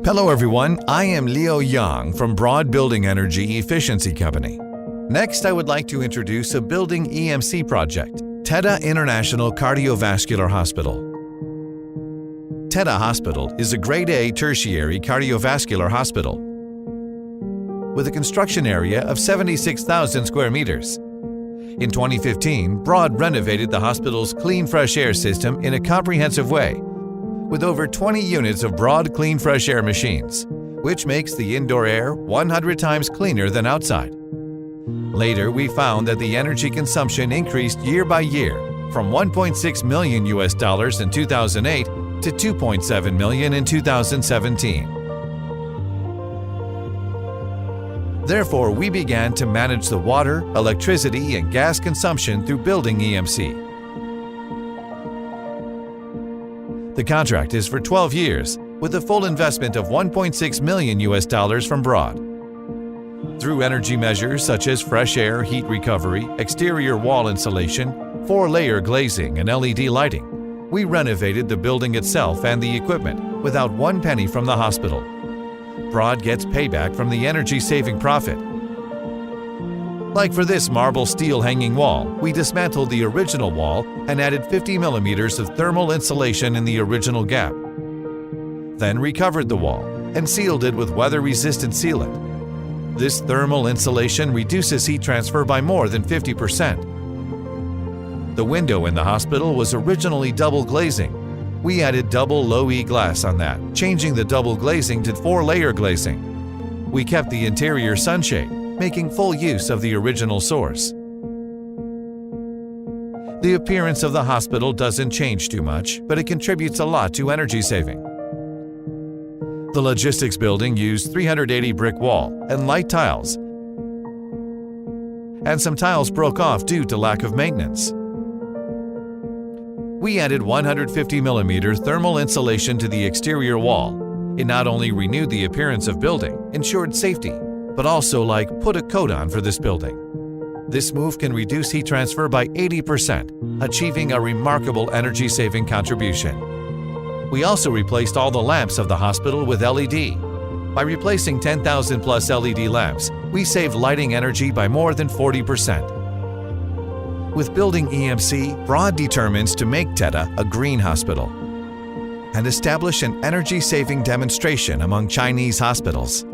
Hello everyone, I am Leo Yang from Broad Building Energy Efficiency Company. Next, I would like to introduce a Building EMC project, TEDA International Cardiovascular Hospital. TEDA Hospital is a Grade A tertiary cardiovascular hospital with a construction area of 76,000 square meters. In 2015, Broad renovated the hospital's clean fresh air system in a comprehensive way, with over 20 units of Broad clean fresh air machines, which makes the indoor air 100 times cleaner than outside. Later, we found that the energy consumption increased year by year from $1.6 million in 2008 to $2.7 million in 2017. Therefore, we began to manage the water, electricity, and gas consumption through Building EMC. The contract is for 12 years, with a full investment of $1.6 million from Broad. Through energy measures such as fresh air, heat recovery, exterior wall insulation, 4-layer glazing, and LED lighting, we renovated the building itself and the equipment without one penny from the hospital. Broad gets payback from the energy-saving profit. Like for this marble steel hanging wall, we dismantled the original wall and added 50 millimeters of thermal insulation in the original gap. Then recovered the wall and sealed it with weather-resistant sealant. This thermal insulation reduces heat transfer by more than 50%. The window in the hospital was originally double glazing. We added double low-E glass on that, changing the double glazing to 4-layer glazing. We kept the interior sunshade, making full use of the original source. The appearance of the hospital doesn't change too much, but it contributes a lot to energy saving. The logistics building used 380 brick wall and light tiles, and some tiles broke off due to lack of maintenance. We added 150 millimeter thermal insulation to the exterior wall. It not only renewed the appearance of building, ensured safety, but also put a coat on for this building. This move can reduce heat transfer by 80%, achieving a remarkable energy-saving contribution. We also replaced all the lamps of the hospital with LED. By replacing 10,000 plus LED lamps, we saved lighting energy by more than 40%. With Building EMC, Broad determines to make TEDA a green hospital and establish an energy-saving demonstration among Chinese hospitals.